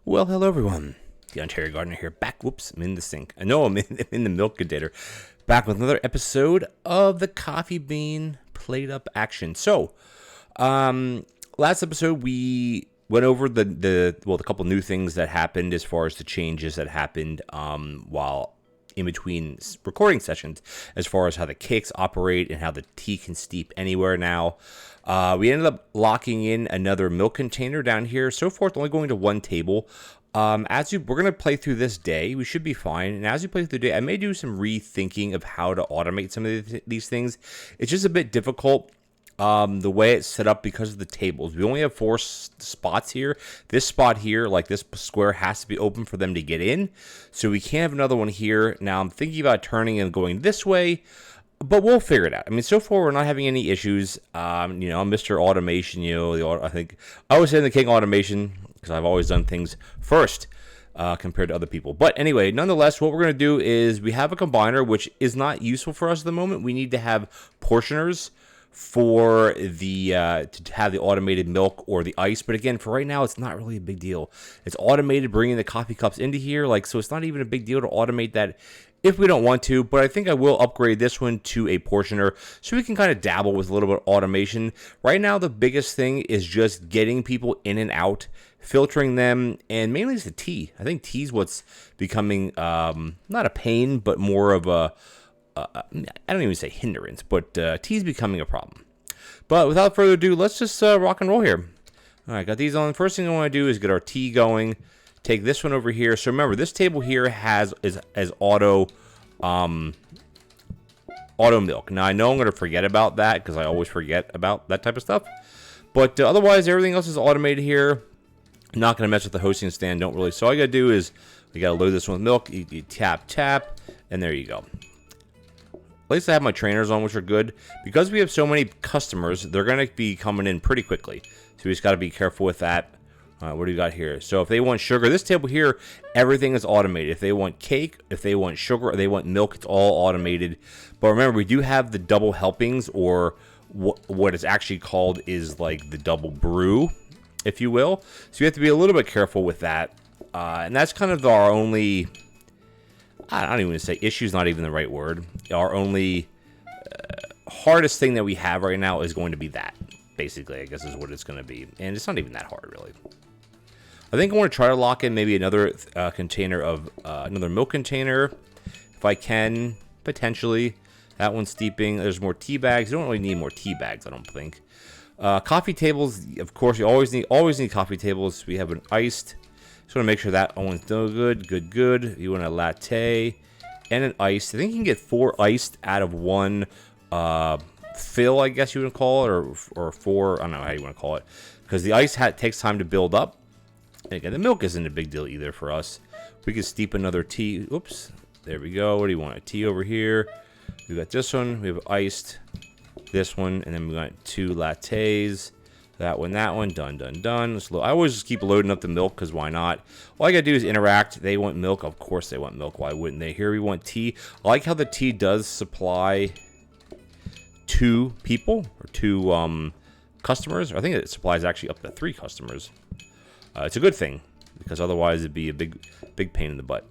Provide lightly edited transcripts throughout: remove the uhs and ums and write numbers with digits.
Well, hello everyone. TheOntarioGardener here, back. Whoops, I'm in the sink. I know I'm in the milk container. Back with another episode of the coffee bean plate up action. So, last episode we went over the couple new things that happened as far as the changes that happened while in between recording sessions, as far as how the cakes operate and how the tea can steep anywhere now. We ended up locking in another milk container down here. So far, it's only going to one table. We're going to play through this day. We should be fine. And as we play through the day, I may do some rethinking of how to automate some of these things. It's just a bit difficult the way it's set up because of the tables. We only have four spots here. This spot here, like this square, has to be open for them to get in. So we can't have another one here. Now I'm thinking about turning and going this way, but we'll figure it out. I mean, so far we're not having any issues. I'm Mr. Automation. I think I always say the king automation because I've always done things first compared to other people. But anyway, nonetheless, what we're going to do is we have a combiner, which is not useful for us at the moment. We need to have portioners for the to have the automated milk or the ice. But again, for right now, it's not really a big deal. It's automated bringing the coffee cups into here, so it's not even a big deal to automate that if we don't want to. But I think I will upgrade this one to a portioner so we can kind of dabble with a little bit of automation. Right now, the biggest thing is just getting people in and out, filtering them, and mainly it's the tea. I think tea's what's becoming not a pain, but more of a I don't even say hindrance, but tea's becoming a problem. But without further ado, let's just rock and roll here. All right, got these on. First thing I want to do is get our tea going. Take this one over here. So remember, this table here is auto milk. Now I know I'm going to forget about that because I always forget about that type of stuff. But otherwise, everything else is automated here. I'm not going to mess with the hosting stand. Don't really. So all you got to do is we got to load this one with milk. You tap, and there you go. At least I have my trainers on, which are good. Because we have so many customers, they're going to be coming in pretty quickly. So we just got to be careful with that. What do we got here? So if they want sugar, this table here, everything is automated. If they want cake, if they want sugar, or they want milk, it's all automated. But remember, we do have the double helpings, or what it's actually called is like the double brew, if you will. So you have to be a little bit careful with that. And that's kind of our only... I don't even say issue is not even the right word. Our only hardest thing that we have right now is going to be that. Basically, I guess is what it's going to be. And it's not even that hard, really. I think I want to try to lock in maybe another container of another milk container. If I can, potentially. That one's steeping. There's more tea bags. You don't really need more tea bags, I don't think. Coffee tables, of course, you always need coffee tables. We have an iced. Just want to make sure that one's no good. Good. You want a latte and an iced. I think you can get 4 iced out of one fill, I guess you would call it, or 4. I don't know how you want to call it, because the ice takes time to build up. And again, the milk isn't a big deal either for us. We can steep another tea. Oops, there we go. What do you want? A tea over here. We got this one. We have iced. This one, and then we got 2 lattes. That one, done. So I always just keep loading up the milk, because why not? All I gotta do is interact. They want milk. Of course they want milk. Why wouldn't they? Here we want tea. I like how the tea does supply 2 people, or 2 customers. I think it supplies actually up to 3 customers. It's a good thing, because otherwise it'd be a big pain in the butt.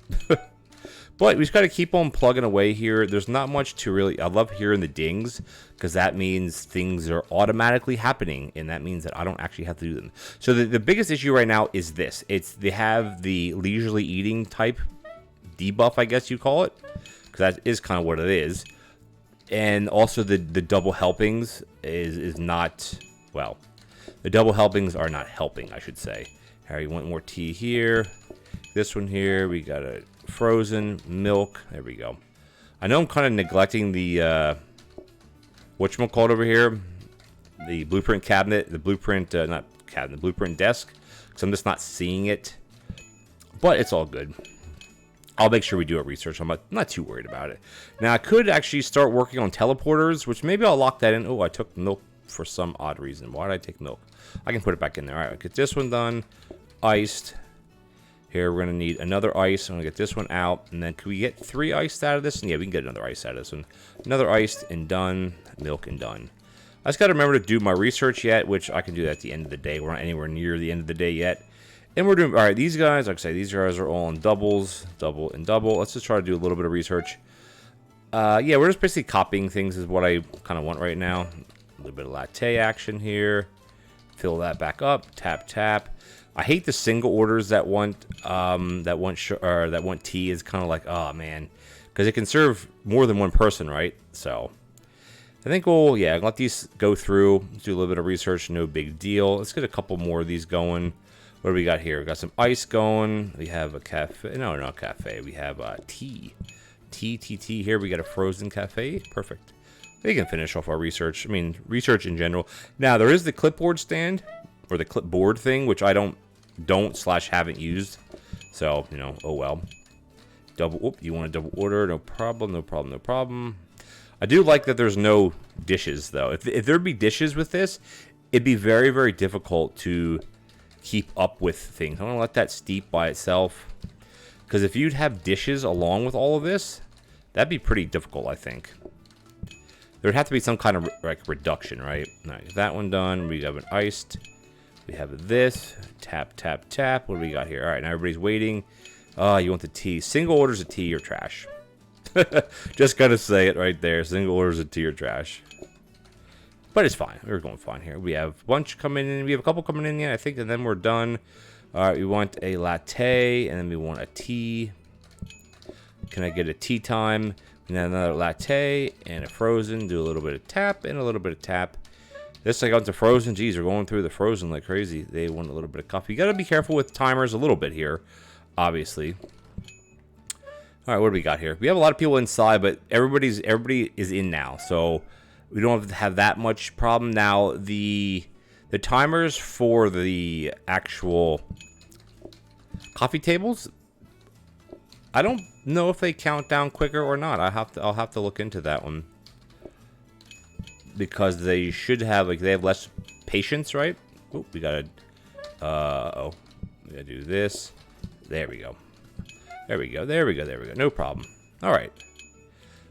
But we just got to keep on plugging away here. There's not much to really... I love hearing the dings, because that means things are automatically happening, and that means that I don't actually have to do them. So the biggest issue right now is this. They have the leisurely eating type debuff, I guess you call it, because that is kind of what it is. And also the double helpings is not... Well, the double helpings are not helping, I should say. Harry, you want more tea here. This one here, we got a... frozen milk. There we go. I know I'm kind of neglecting the whatchamacallit over here, the blueprint cabinet, the blueprint not cabinet, blueprint desk, because I'm just not seeing it. But it's all good. I'll make sure we do our research. I'm not too worried about it. Now I could actually start working on teleporters, which maybe I'll lock that in. Oh, I took milk for some odd reason. Why did I take milk? I can put it back in there. All right, I'll get this one done. Iced. Here, we're going to need another ice. I'm going to get this one out. And then, can we get 3 iced out of this? And yeah, we can get another ice out of this one. Another iced and done. Milk and done. I just got to remember to do my research yet, which I can do that at the end of the day. We're not anywhere near the end of the day yet. And we're doing, all right, these guys, like I say, these guys are all in doubles, double and double. Let's just try to do a little bit of research. Yeah, we're just basically copying things is what I kind of want right now. A little bit of latte action here. Fill that back up, tap, tap. I hate the single orders that want tea is kind of like, oh man, because it can serve more than one person, right? So I think we'll, yeah, let these go through, do a little bit of research, no big deal. Let's get a couple more of these going. What do we got here? We got some ice going. We have a cafe. No, not cafe. We have tea. Tea here. We got a frozen cafe. Perfect. We can finish off our research. I mean, research in general. Now, there is the clipboard stand, or the clipboard thing, which I haven't used. So, you know, oh well. You want a double order? No problem, no problem, no problem. I do like that there's no dishes, though. If there'd be dishes with this, it'd be very, very difficult to keep up with things. I want to let that steep by itself. Because if you'd have dishes along with all of this, that'd be pretty difficult, I think. There'd have to be some kind of like reduction, right? All right, that one done. We have an iced. We have this. Tap, tap, tap. What do we got here? All right, now everybody's waiting. Oh, you want the tea. Single orders of tea or trash. Just gotta say it right there. Single orders of tea or trash. But it's fine. We're going fine here. We have a bunch coming in. We have a couple coming in yet, I think, and then we're done. All right, we want a latte, and then we want a tea. Can I get a tea time? And then another latte and a frozen. Do a little bit of tap and a little bit of tap. This I got to frozen. Geez, we're going through the frozen like crazy. They want a little bit of coffee. You got to be careful with timers a little bit here, obviously. All right, what do we got here? We have a lot of people inside, but everybody is in now, so we don't have to have that much problem. Now, the timers for the actual coffee tables, I don't know if they count down quicker or not. I'll have to look into that one. Because they should have, like, they have less patience, right? Oh, we gotta do this. There we go. There we go. There we go. There we go. No problem. All right.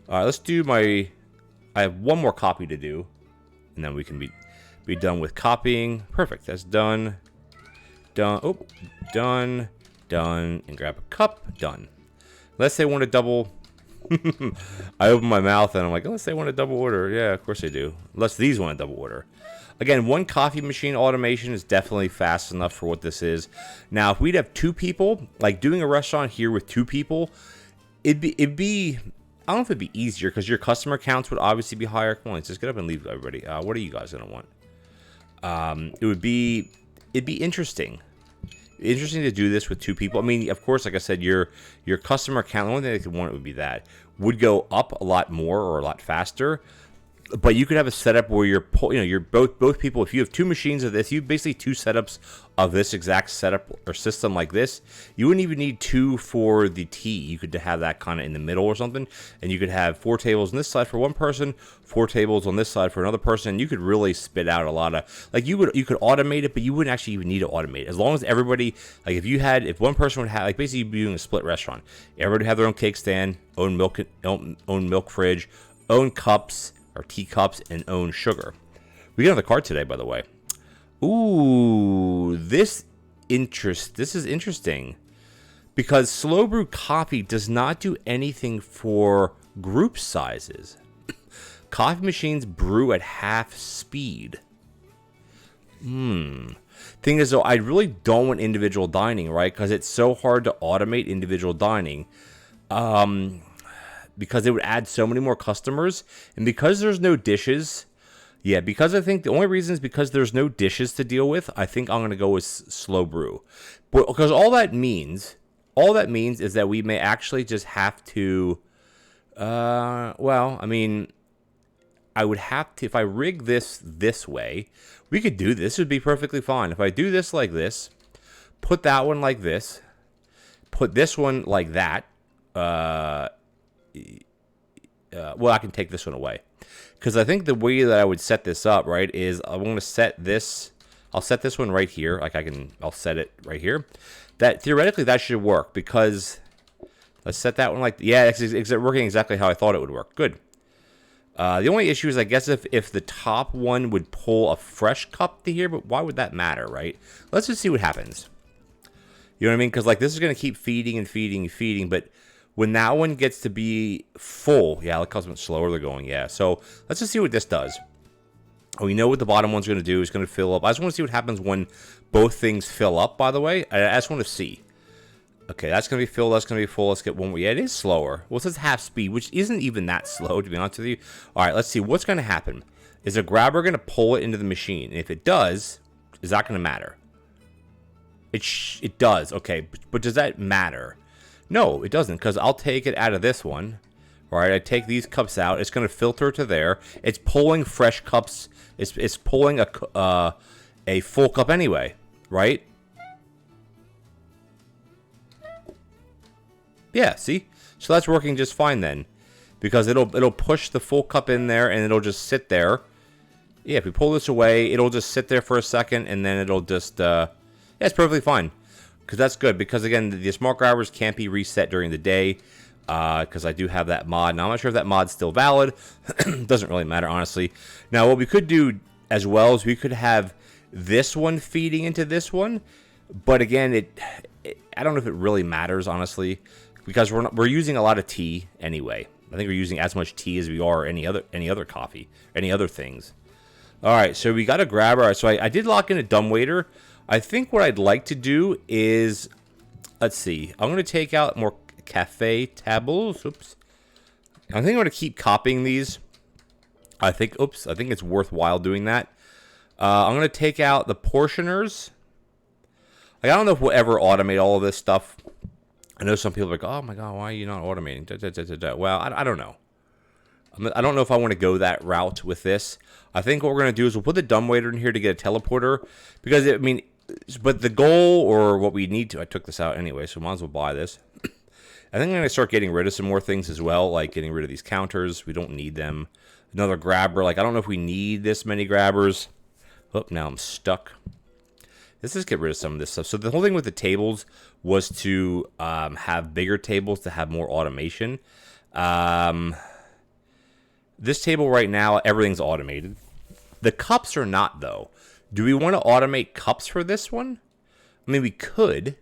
All right. Let's do my. I have one more copy to do, and then we can be done with copying. Perfect. That's done. Done. Oh, done. Done. And grab a cup. Done. Unless they want to double. I open my mouth and I'm like, unless they want a double order. Yeah, of course they do. Unless these want a double order. Again, one coffee machine automation is definitely fast enough for what this is. Now, if we'd have two people, like doing a restaurant here with two people, it'd be I don't know if it'd be easier because your customer counts would obviously be higher. Come on, let's just get up and leave, everybody. What are you guys gonna want? It'd be interesting. Interesting to do this with two people. I mean, of course, like I said, your customer count, the only thing they could want would be that would go up a lot more or a lot faster. But you could have a setup where you're both people. If you have two machines of this, you have basically two setups of this exact setup or system like this. You wouldn't even need two for the tea. You could have that kind of in the middle or something, and you could have 4 tables on this side for one person, 4 tables on this side for another person. And you could really spit out a lot of you could automate it, but you wouldn't actually even need to automate it as long as everybody if one person would have basically you'd be doing a split restaurant. Everybody would have their own cake stand, own milk fridge, own cups. Or teacups and own sugar. We got another card today, by the way. Ooh, this is interesting. Because slow brew coffee does not do anything for group sizes. Coffee machines brew at half speed. Thing is, though, I really don't want individual dining, right? Because it's so hard to automate individual dining. Because it would add so many more customers. And because there's no dishes, because I think the only reason is because there's no dishes to deal with, I think I'm going to go with slow brew. But because all that means is that we may actually just have to, I would have to, if I rig this way, we could do this would be perfectly fine. If I do this like this, put that one like this, put this one like that, I can take this one away because I think the way that I would set this up, right, is I want to set this. I'll set this one right here. I'll set it right here. That theoretically that should work because let's set that one it's working exactly how I thought it would work. Good. The only issue is I guess if the top one would pull a fresh cup to here, but why would that matter, right? Let's just see what happens. You know what I mean? Because like this is going to keep feeding and feeding and feeding, but when that one gets to be full, yeah, look how much slower they're going. Yeah, so let's just see what this does. We know what the bottom one's going to do. It's going to fill up. I just want to see what happens when both things fill up, by the way. I just want to see. Okay, that's going to be filled. That's going to be full. Let's get one more. Yeah, it is slower. Well, it says half speed, which isn't even that slow, to be honest with you. All right, let's see. What's going to happen? Is a grabber going to pull it into the machine? And if it does, is that going to matter? It does. Okay, but does that matter? No, it doesn't, because I'll take it out of this one. All right, I take these cups out. It's going to filter to there. It's pulling fresh cups. It's pulling a full cup anyway, right? Yeah, see? So that's working just fine then, because it'll push the full cup in there and it'll just sit there. Yeah, if we pull this away, it'll just sit there for a second and then it'll just yeah, it's perfectly fine. Because that's good, because again, the smart grabbers can't be reset during the day, because I do have that mod. Now, I'm not sure if that mod's still valid. Doesn't really matter, honestly. Now, what we could do as well is we could have this one feeding into this one, but again, I don't know if it really matters, honestly, because we're using a lot of tea anyway. I think we're using as much tea as we are any other coffee, any other things. All right, so we got a grabber. So I did lock in a dumbwaiter. I think what I'd like to do is, let's see, I'm going to take out more cafe tables. Oops. I think I'm going to keep copying these. I think it's worthwhile doing that. I'm going to take out the portioners. Like, I don't know if we'll ever automate all of this stuff. I know some people are like, oh my God, why are you not automating? Well, I don't know. I don't know if I want to go that route with this. I think what we're going to do is we'll put the dumbwaiter in here to get a teleporter. Because, I mean, but the goal, or what we need to, I took this out anyway, so might as well buy this. I think I'm going to start getting rid of some more things as well, like getting rid of these counters. We don't need them. Another grabber. Like, I don't know if we need this many grabbers. Oh, now I'm stuck. Let's just get rid of some of this stuff. So the whole thing with the tables was to have bigger tables to have more automation. This table right now, everything's automated. The cups are not, though. Do we want to automate cups for this one? I mean, we could.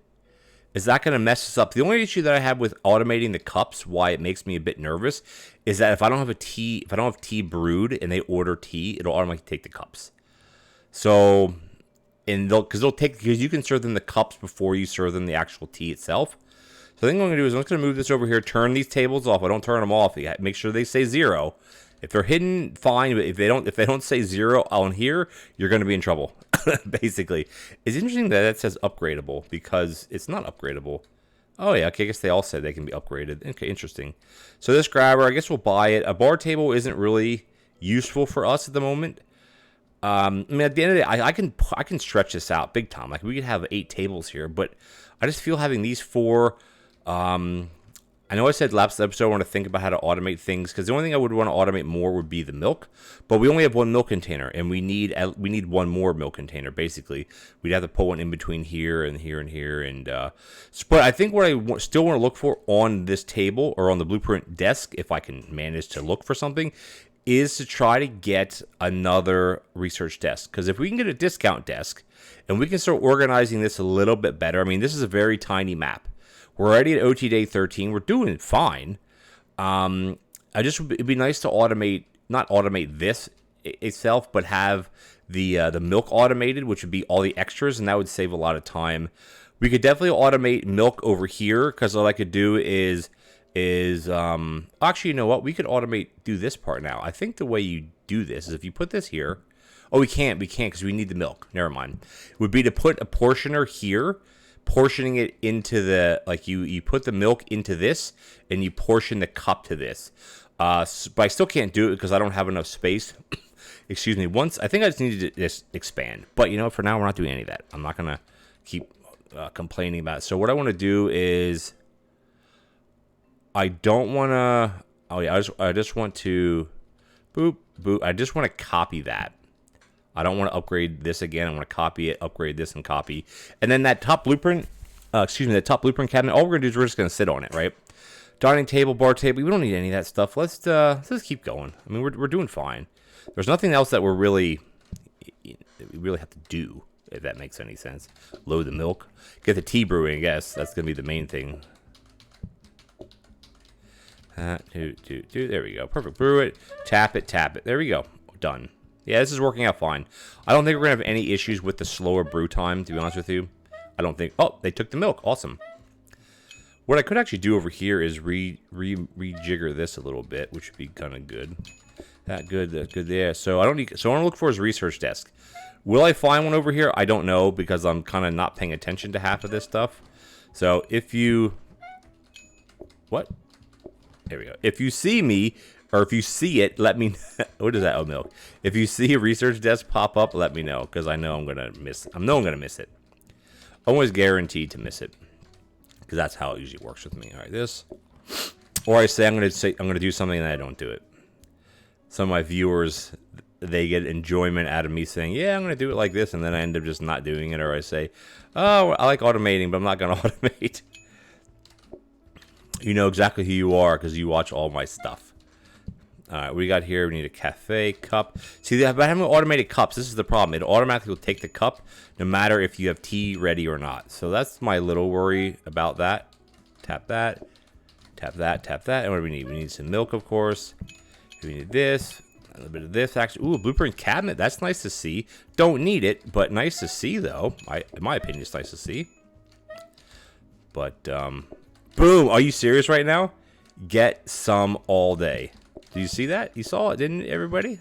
Is that going to mess us up? The only issue that I have with automating the cups, why it makes me a bit nervous, is that if I don't have tea brewed and they order tea, it'll automatically take the cups. So, because you can serve them the cups before you serve them the actual tea itself. So I think what I'm going to do is I'm just going to move this over here, turn these tables off. I don't turn them off. Make sure they say 0. If they're hidden, fine. But if they don't say 0 on here, you're going to be in trouble. Basically, it's interesting that it says upgradable, because it's not upgradable. Oh yeah, okay. I guess they all said they can be upgraded. Okay, interesting. So this grabber, I guess we'll buy it. A bar table isn't really useful for us at the moment. I mean, at the end of the day, I can stretch this out big time. Like, we could have 8 tables here, but I just feel having these 4. I know I said last episode I want to think about how to automate things, because the only thing I would want to automate more would be the milk. But we only have 1 milk container, and we need 1 more milk container. Basically, we'd have to pull one in between here and here and here. And but I think what I still want to look for on this table, or on the blueprint desk, if I can manage to look for something, is to try to get another research desk. Because if we can get a discount desk and we can start organizing this a little bit better, I mean, this is a very tiny map. We're already at OT day 13. We're doing fine. It'd be nice to not automate this itself, but have the milk automated, which would be all the extras, and that would save a lot of time. We could definitely automate milk over here, because all I could do is actually, you know what? We could do this part now. I think the way you do this is if you put this here. Oh, we can't because we need the milk. Never mind. It would be to put a portioner here, portioning it into the, like, you put the milk into this and you portion the cup to this. But I still can't do it because I don't have enough space. Excuse me. I think I just need to just expand. But, you know, for now, we're not doing any of that. I'm not going to keep complaining about it. So what I want to do is, I don't want to, oh yeah, I just want to, boop, I just want to copy that. I don't want to upgrade this again. I want to copy it, upgrade this, and copy. And then that top blueprint, that top blueprint cabinet, all we're going to do is we're just going to sit on it, right? Dining table, bar table, we don't need any of that stuff. Let's just keep going. I mean, we're doing fine. There's nothing else that we really have to do if that makes any sense. Load the milk. Get the tea brewing, I guess. That's going to be the main thing. There we go. Perfect. Brew it. Tap it. Tap it. There we go. Done. Yeah, this is working out fine. I don't think we're going to have any issues with the slower brew time, to be honest with you. I don't think... Oh, they took the milk. Awesome. What I could actually do over here is rejigger this a little bit, which would be kind of good. That's good there. So I don't need... So I want to look for his research desk. Will I find one over here? I don't know, because I'm kind of not paying attention to half of this stuff. So if you... What? There we go. If you see me, or if you see it, let me know. What is that? Oh, milk. If you see a research desk pop up, let me know, because I know I'm going to miss... I know I'm going to miss it. Always guaranteed to miss it, because that's how it usually works with me. All right, this. Or I say I'm going to do something and I don't do it. Some of my viewers, they get enjoyment out of me saying, yeah, I'm going to do it like this, and then I end up just not doing it. Or I say, oh, I like automating, but I'm not going to automate. You know exactly who you are because you watch all my stuff. All right, what we got here? We need a cafe cup. See, by having automated cups, this is the problem. It automatically will take the cup no matter if you have tea ready or not. So that's my little worry about that. Tap that. Tap that. Tap that. And what do we need? We need some milk, of course. We need this. A little bit of this, actually. Ooh, a blueprint cabinet. That's nice to see. Don't need it, but nice to see, though. In my opinion, it's nice to see. But, boom. Are you serious right now? Get some all day. Do you see that? You saw it, didn't everybody?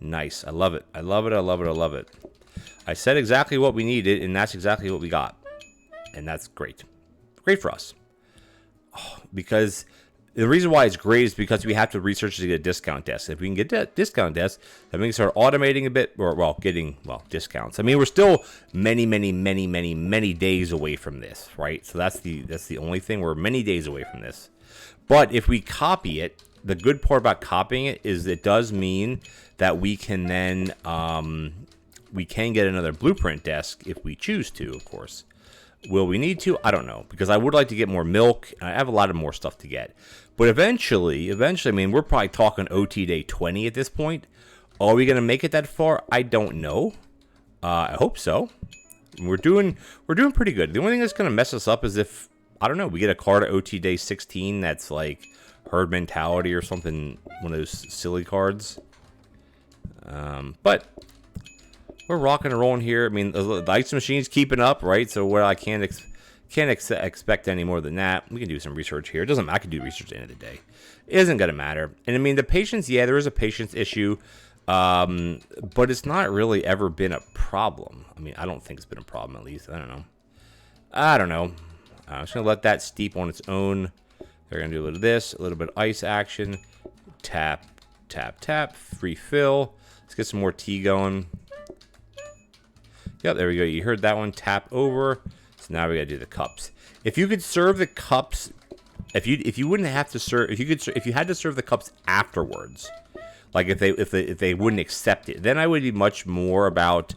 Nice. I love it. I love it. I love it. I love it. I said exactly what we needed, and that's exactly what we got. And that's great. Great for us. Oh, because the reason why it's great is because we have to research to get a discount desk. If we can get that discount desk, then we can start automating a bit, or, well, getting, discounts. I mean, we're still many, many, many, many, many days away from this, right? So that's the only thing. We're many days away from this. But if we copy it, the good part about copying it is it does mean that we can then, we can get another blueprint desk if we choose to, of course. Will we need to? I don't know, because I would like to get more milk. I have a lot of more stuff to get. But eventually, I mean, we're probably talking OT day 20 at this point. Are we going to make it that far? I don't know. I hope so. We're doing pretty good. The only thing that's going to mess us up is if, I don't know, we get a card at OT day 16 that's like herd mentality or something, one of those silly cards. But we're rocking and rolling here. I mean, the ice machine's keeping up, right? So what I can't expect any more than that. We can do some research here. It doesn't matter. I can do research at the end of the day. It isn't going to matter. And I mean, the patience, yeah, there is a patience issue. But it's not really ever been a problem. I mean, I don't think it's been a problem, at least. I don't know. I'm just going to let that steep on its own. They're going to do a little of this, a little bit of ice action. Tap, tap, tap. Refill. Let's get some more tea going. Yep, there we go. You heard that one. Tap over. So now we got to do the cups. If you could serve the cups, if you wouldn't have to serve, if you had to serve the cups afterwards, like if they wouldn't accept it, then I would be much more about.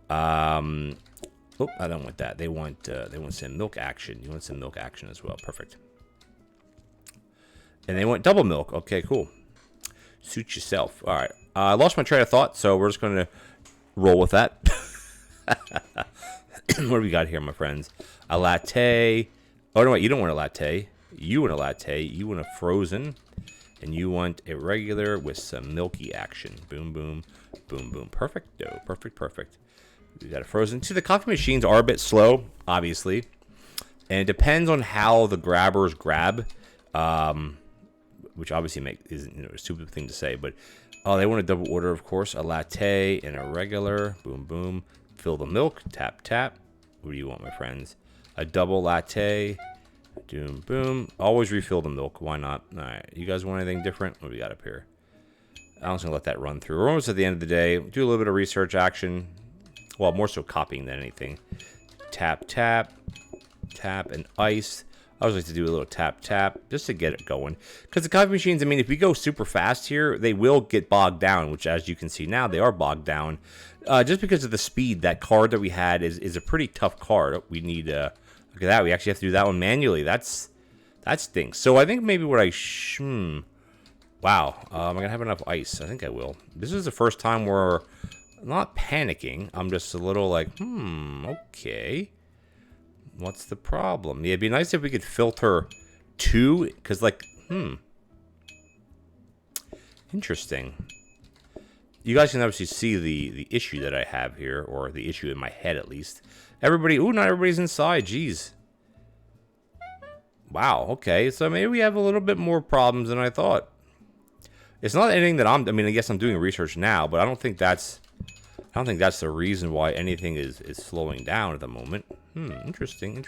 Oh, I don't want that. They want some milk action. You want some milk action as well. Perfect. And they want double milk. Okay, cool. Suit yourself. All right. I lost my train of thought, so we're just going to roll with that. What do we got here, my friends? A latte. Oh, no, wait. You don't want a latte. You want a latte. You want a frozen. And you want a regular with some milky action. Boom, boom, boom, boom. Perfect. No, perfect. We got a frozen. See, the coffee machines are a bit slow, obviously. And it depends on how the grabbers grab. Which obviously isn't a stupid thing to say. But, they want a double order, of course. A latte and a regular. Boom, boom. Fill the milk. Tap, tap. What do you want, my friends? A double latte. Boom, boom. Always refill the milk. Why not? All right. You guys want anything different? What do we got up here? I'm just going to let that run through. We're almost at the end of the day. Do a little bit of research action. Well, more so copying than anything. Tap, tap. Tap and ice. I always like to do a little tap, tap. Just to get it going. Because the coffee machines, I mean, if we go super fast here, they will get bogged down. Which, as you can see now, they are bogged down. Just because of the speed. That card that we had is a pretty tough card. We need... Look at that. We actually have to do that one manually. That stinks. So I think maybe what Wow. Am I going to have enough ice? I think I will. This is the first time where I'm not panicking. I'm just a little like, okay. What's the problem? Yeah, it'd be nice if we could filter 2, because like, interesting. You guys can obviously see the issue that I have here, or the issue in my head at least. Everybody, not everybody's inside, jeez. Wow, okay, so maybe we have a little bit more problems than I thought. It's not anything that I mean, I guess I'm doing research now, but I don't think that's the reason why anything is slowing down at the moment. Interesting.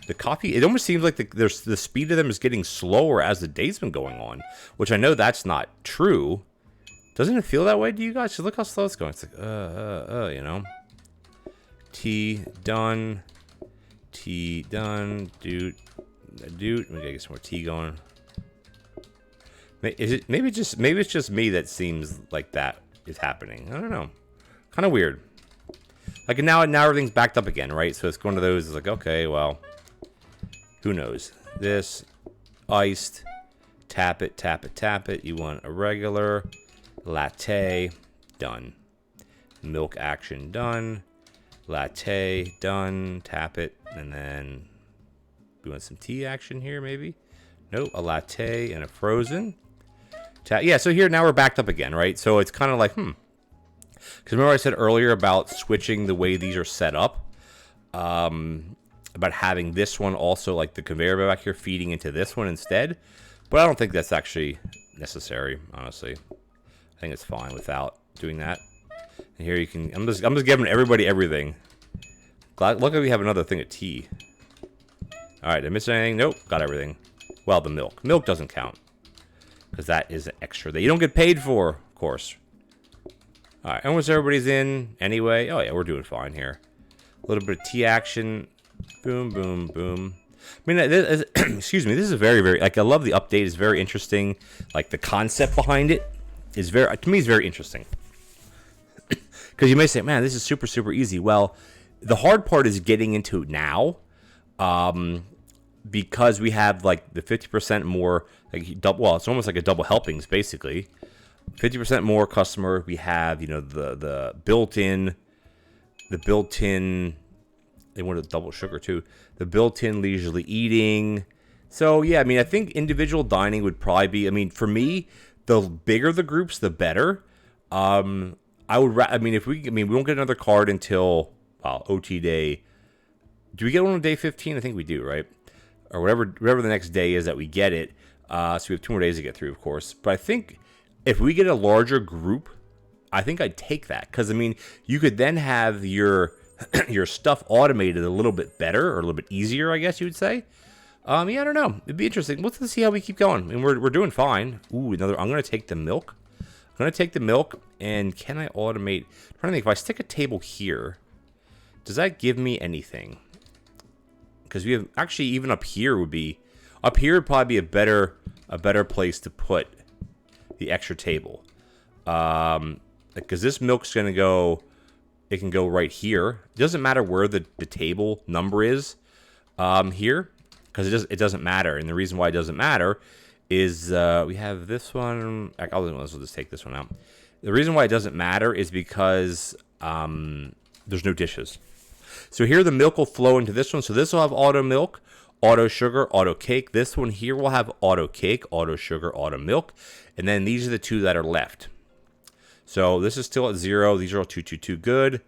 The coffee, it almost seems like the speed of them is getting slower as the day's been going on, which I know that's not true. Doesn't it feel that way to you guys? Just look how slow it's going. It's like, you know. Tea done, dude. We gotta get some more tea going. Maybe it's just me that seems like that is happening. I don't know. Kind of weird. Like now everything's backed up again, right? So it's one of those. It's like, okay, well, who knows? This iced, tap it. You want a regular latte, done. Milk action, done. Latte, done. Tap it, and then we want some tea action here, maybe. Nope, a latte and a frozen. Yeah, so here now we're backed up again, right? So it's kind of like, because remember I said earlier about switching the way these are set up, about having this one also, like the conveyor belt back here, feeding into this one instead. But I don't think that's actually necessary, honestly. I think it's fine without doing that. And here you can, I'm just giving everybody everything. Luckily we have another thing of tea. All right, did I miss anything? Nope, got everything. Well, the milk. Milk doesn't count, because that is extra that you don't get paid for, of course. All right, almost everybody's in anyway. Oh, yeah, we're doing fine here. A little bit of tea action. Boom, boom, boom. I mean, excuse me, this is very, very, like, I love the update. It's very interesting. Like, the concept behind it is very, to me, is very interesting. Because you may say, man, this is super, super easy. Well, the hard part is getting into it now. Because we have, like, the 50% more, like, well, it's almost like a double helpings, basically. 50% more customer. We have, you know, the built-in, they wanted double sugar too. The built-in leisurely eating. So yeah, I mean, I think individual dining would probably be, I mean, for me, the bigger the groups, the better. I mean, we won't get another card until, well, OT day. Do we get one on day 15? I think we do, right? Or whatever the next day is that we get it. So we have 2 more days to get through, of course. But I think if we get a larger group, I think I'd take that. Because, I mean, you could then have your stuff automated a little bit better, or a little bit easier, I guess you would say. Yeah, I don't know. It'd be interesting. Let's see how we keep going. I mean, we're doing fine. Ooh, I'm going to take the milk. And can I automate? I'm trying to think, if I stick a table here, does that give me anything? Because we have, actually, even up here would probably be a better place to put the extra table. Because this milk's going to go, it can go right here. It doesn't matter where the table number is here, because it doesn't matter. And the reason why it doesn't matter is we have this one. I'll just take this one out. The reason why it doesn't matter is because there's no dishes. So here the milk will flow into this one. So this will have auto milk, auto sugar, auto cake. This one here will have auto cake, auto sugar, auto milk. And then these are the 2 that are left. So this is still at 0. These are all 2 good.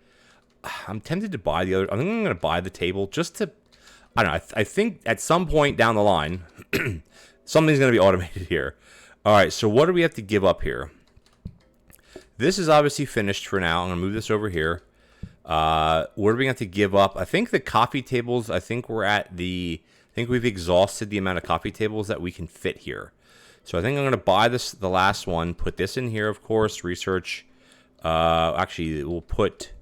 I'm tempted to buy the other. I think I'm going to buy the table just to, I don't know. I think at some point down the line, something's going to be automated here. All right, so what do we have to give up here? This is obviously finished for now. I'm going to move this over here. What do we have to give up? I think the coffee tables, I think we've exhausted the amount of coffee tables that we can fit here. So I think I'm going to buy the last one, put this in here, of course, research. Actually, we'll put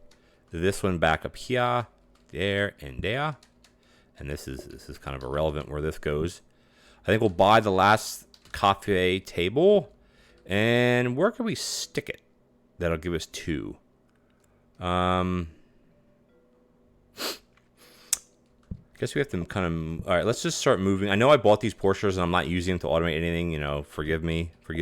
this one back up here, there, and there. And this is kind of irrelevant where this goes. I think we'll buy the last coffee table. And where can we stick it? That'll give us 2. Guess we have to kind of, all right, let's just start moving. I know I bought these portioners and I'm not using them to automate anything, you know, forgive me. You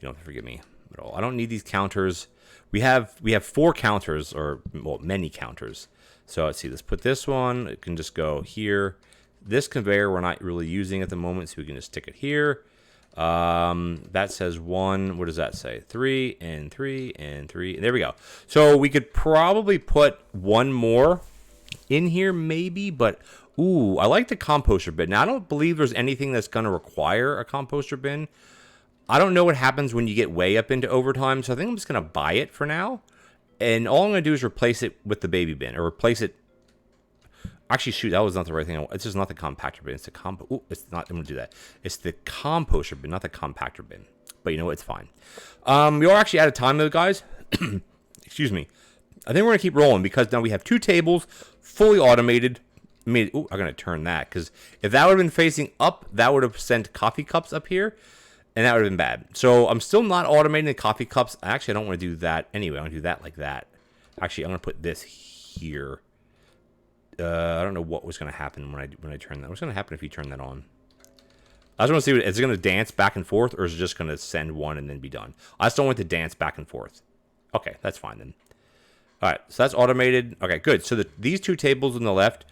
don't have to forgive me. at all. I don't need these counters. We have 4 counters, or well, many counters. So let's see. Let's put this one. It can just go here. This conveyor we're not really using at the moment, so we can just stick it here. That says 1. What does that say? 3 and 3 and 3. And there we go. So we could probably put 1 more in here, maybe. But ooh, I like the composter bin. Now I don't believe there's anything that's going to require a composter bin. I don't know what happens when you get way up into overtime, so I think I'm just going to buy it for now. And all I'm going to do is replace it with the baby bin, or replace it. Actually, shoot, that was not the right thing. It's just not the compactor bin. It's the it's not. I'm going to do that. It's the composter bin, not the compactor bin. But you know what? It's fine. We are actually out of time, though, guys. Excuse me. I think we're going to keep rolling because now we have 2 tables, fully automated. I'm going to turn that because if that would have been facing up, that would have sent coffee cups up here. And that would have been bad. So I'm still not automating the coffee cups. Actually, I don't want to do that anyway. I want to do that like that. Actually, I'm going to put this here. I don't know what was going to happen when I turn that. What's going to happen if you turn that on? I just want to see, is it going to dance back and forth, or is it just going to send one and then be done? I just don't want it to dance back and forth. Okay, that's fine then. All right, so that's automated. Okay, good. So these 2 tables on the left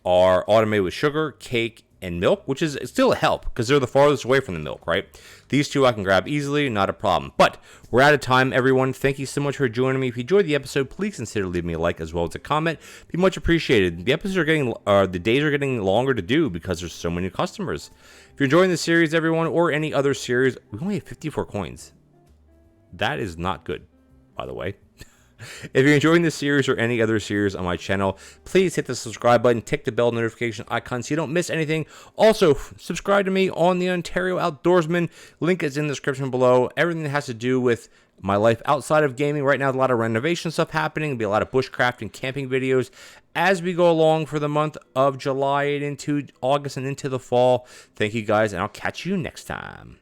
are automated with sugar, cake, and milk, which is still a help because they're the farthest away from the milk, right? These 2 I can grab easily, not a problem. But we're out of time, everyone. Thank you so much for joining me. If you enjoyed the episode, please consider leaving me a like as well as a comment. Be much appreciated. The episodes are getting, the days are getting longer to do because there's so many customers. If you're enjoying this series, everyone, or any other series, we only have 54 coins. That is not good, by the way. If you're enjoying this series or any other series on my channel, please hit the subscribe button, tick the bell notification icon so you don't miss anything. Also, subscribe to me on the Ontario Outdoorsman. Link is in the description below. Everything that has to do with my life outside of gaming. Right now, there's a lot of renovation stuff happening. There'll be a lot of bushcraft and camping videos as we go along for the month of July and into August and into the fall. Thank you guys, and I'll catch you next time.